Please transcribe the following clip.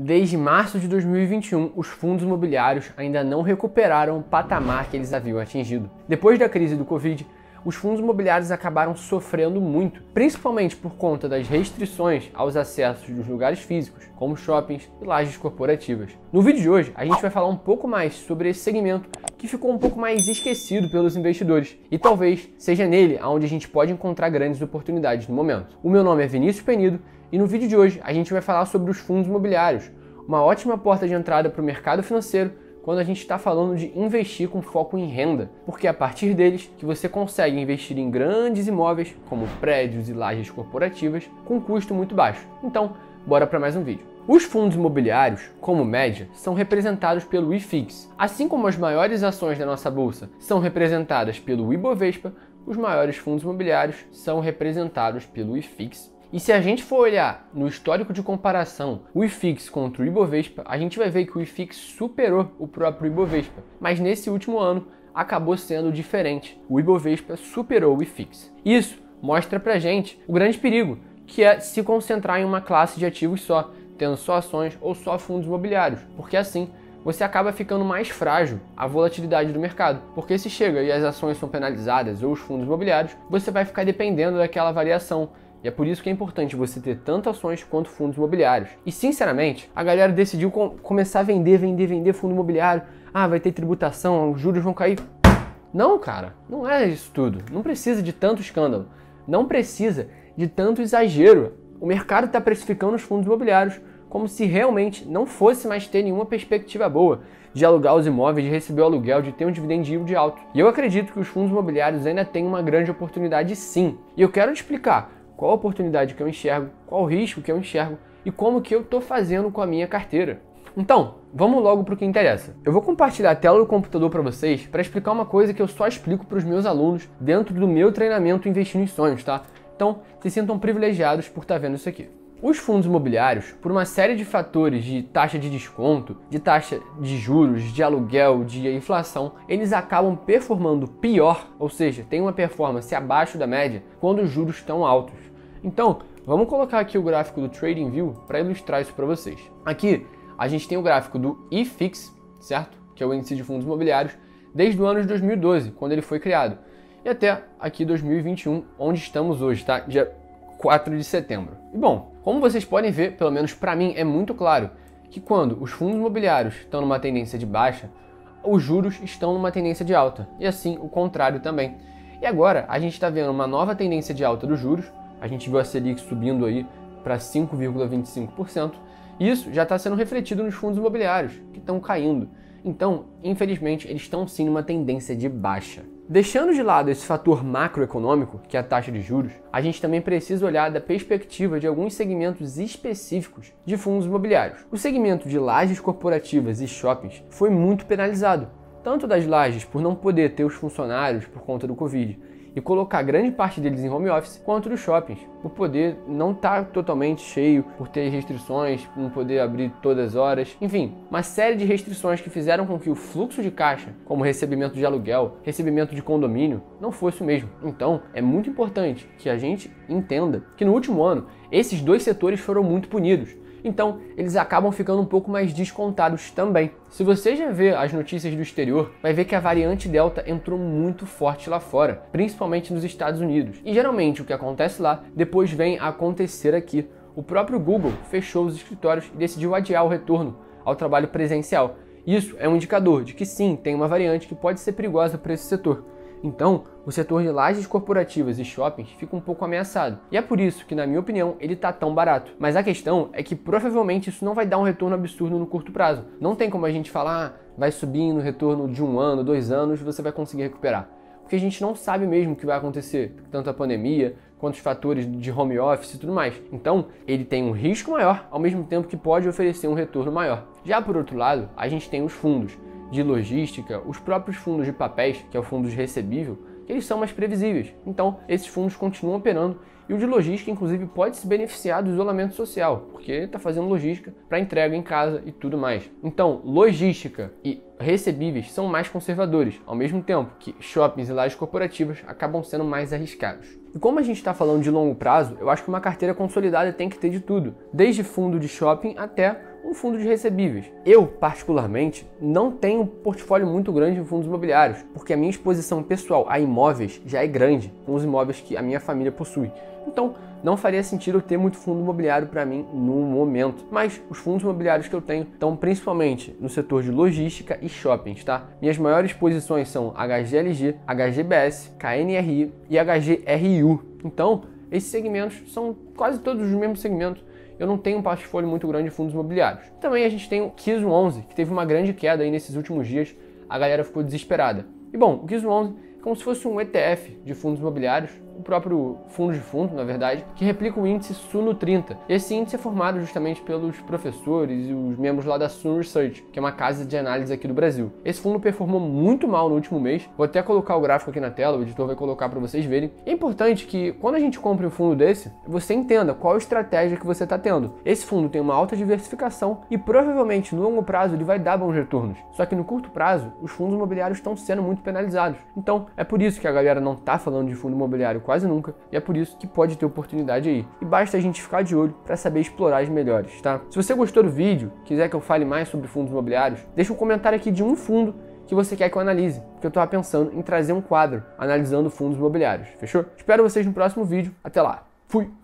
Desde março de 2021, os fundos imobiliários ainda não recuperaram o patamar que eles haviam atingido. Depois da crise do Covid, os fundos imobiliários acabaram sofrendo muito, principalmente por conta das restrições aos acessos dos lugares físicos, como shoppings e lajes corporativas. No vídeo de hoje, a gente vai falar um pouco mais sobre esse segmento que ficou um pouco mais esquecido pelos investidores e talvez seja nele onde a gente pode encontrar grandes oportunidades no momento. O meu nome é Vinícius Penido e no vídeo de hoje a gente vai falar sobre os fundos imobiliários, uma ótima porta de entrada para o mercado financeiro quando a gente está falando de investir com foco em renda, porque é a partir deles que você consegue investir em grandes imóveis, como prédios e lajes corporativas, com custo muito baixo. Então, bora para mais um vídeo. Os fundos imobiliários, como média, são representados pelo IFIX. Assim como as maiores ações da nossa bolsa são representadas pelo Ibovespa, os maiores fundos imobiliários são representados pelo IFIX. E se a gente for olhar no histórico de comparação o IFIX contra o Ibovespa, a gente vai ver que o IFIX superou o próprio Ibovespa. Mas nesse último ano acabou sendo diferente. O Ibovespa superou o IFIX. Isso mostra pra gente o grande perigo, que é se concentrar em uma classe de ativos só, tendo só ações ou só fundos imobiliários, porque assim você acaba ficando mais frágil à volatilidade do mercado. Porque se chega e as ações são penalizadas ou os fundos imobiliários, você vai ficar dependendo daquela variação. E é por isso que é importante você ter tanto ações quanto fundos imobiliários. E sinceramente, a galera decidiu começar a vender fundo imobiliário. Ah, vai ter tributação, os juros vão cair. Não, cara, não é isso tudo. Não precisa de tanto escândalo. Não precisa de tanto exagero. O mercado está precificando os fundos imobiliários como se realmente não fosse mais ter nenhuma perspectiva boa de alugar os imóveis, de receber o aluguel, de ter um dividend yield alto. E eu acredito que os fundos imobiliários ainda têm uma grande oportunidade sim. E eu quero te explicar qual a oportunidade que eu enxergo, qual o risco que eu enxergo e como que eu estou fazendo com a minha carteira. Então, vamos logo para o que interessa. Eu vou compartilhar a tela do computador para vocês para explicar uma coisa que eu só explico para os meus alunos dentro do meu treinamento Investindo em Sonhos, tá? Então, se sintam privilegiados por estar vendo isso aqui. Os fundos imobiliários, por uma série de fatores de taxa de desconto, de taxa de juros, de aluguel, de inflação, eles acabam performando pior, ou seja, tem uma performance abaixo da média quando os juros estão altos. Então, vamos colocar aqui o gráfico do TradingView para ilustrar isso para vocês. Aqui, a gente tem o gráfico do IFIX, certo? Que é o índice de fundos imobiliários, desde o ano de 2012, quando ele foi criado, e até aqui 2021, onde estamos hoje, tá? Dia 4 de setembro. E bom, como vocês podem ver, pelo menos para mim é muito claro que quando os fundos imobiliários estão numa tendência de baixa, os juros estão numa tendência de alta, e assim o contrário também. E agora a gente está vendo uma nova tendência de alta dos juros, a gente viu a Selic subindo aí para 5,25%, e isso já está sendo refletido nos fundos imobiliários, que estão caindo. Então, infelizmente, eles estão sim numa tendência de baixa. Deixando de lado esse fator macroeconômico, que é a taxa de juros, a gente também precisa olhar da perspectiva de alguns segmentos específicos de fundos imobiliários. O segmento de lajes corporativas e shoppings foi muito penalizado, tanto das lajes por não poder ter os funcionários por conta do Covid e colocar grande parte deles em home office, quanto dos shoppings, por poder não estar totalmente cheio, por ter restrições, por não poder abrir todas as horas, enfim, uma série de restrições que fizeram com que o fluxo de caixa, como recebimento de aluguel, recebimento de condomínio, não fosse o mesmo. Então, é muito importante que a gente entenda que no último ano, esses dois setores foram muito punidos. Então, eles acabam ficando um pouco mais descontados também. Se você já vê as notícias do exterior, vai ver que a variante Delta entrou muito forte lá fora, principalmente nos Estados Unidos. E geralmente o que acontece lá, depois vem a acontecer aqui. O próprio Google fechou os escritórios e decidiu adiar o retorno ao trabalho presencial. Isso é um indicador de que sim, tem uma variante que pode ser perigosa para esse setor. Então, o setor de lajes corporativas e shoppings fica um pouco ameaçado. E é por isso que, na minha opinião, ele tá tão barato. Mas a questão é que provavelmente isso não vai dar um retorno absurdo no curto prazo. Não tem como a gente falar, vai subir no retorno de 1 ano, 2 anos, você vai conseguir recuperar. Porque a gente não sabe mesmo o que vai acontecer, tanto a pandemia, quanto os fatores de home office e tudo mais. Então, ele tem um risco maior, ao mesmo tempo que pode oferecer um retorno maior. Já por outro lado, a gente tem os fundos de logística, os próprios fundos de papéis, que é o fundo de recebível, que eles são mais previsíveis. Então, esses fundos continuam operando e o de logística, inclusive, pode se beneficiar do isolamento social, porque está fazendo logística para entrega em casa e tudo mais. Então, logística e recebíveis são mais conservadores, ao mesmo tempo que shoppings e lajes corporativas acabam sendo mais arriscados. E como a gente está falando de longo prazo, eu acho que uma carteira consolidada tem que ter de tudo, desde fundo de shopping até um fundo de recebíveis. Eu, particularmente, não tenho um portfólio muito grande em fundos imobiliários, porque a minha exposição pessoal a imóveis já é grande, com os imóveis que a minha família possui. Então, não faria sentido eu ter muito fundo imobiliário para mim no momento. Mas os fundos imobiliários que eu tenho estão principalmente no setor de logística e shoppings, tá? Minhas maiores posições são HGLG, HGBS, KNRI e HGRU. Então, esses segmentos são quase todos os mesmos segmentos. Eu não tenho um portfólio muito grande de fundos imobiliários. Também a gente tem o KISO 11, que teve uma grande queda aí nesses últimos dias. A galera ficou desesperada. E bom, o KISO 11 é como se fosse um ETF de fundos imobiliários, o próprio fundo de fundo, na verdade, que replica o índice Suno 30. Esse índice é formado justamente pelos professores e os membros lá da Suno Research, que é uma casa de análise aqui do Brasil. Esse fundo performou muito mal no último mês. Vou até colocar o gráfico aqui na tela, o editor vai colocar para vocês verem. É importante que quando a gente compre um fundo desse, você entenda qual a estratégia que você está tendo. Esse fundo tem uma alta diversificação e provavelmente no longo prazo ele vai dar bons retornos. Só que no curto prazo, os fundos imobiliários estão sendo muito penalizados. Então, é por isso que a galera não está falando de fundo imobiliário quase nunca, e é por isso que pode ter oportunidade aí. E basta a gente ficar de olho para saber explorar as melhores, tá? Se você gostou do vídeo, quiser que eu fale mais sobre fundos imobiliários, deixa um comentário aqui de um fundo que você quer que eu analise, porque eu estava pensando em trazer um quadro analisando fundos imobiliários, fechou? Espero vocês no próximo vídeo, até lá, fui!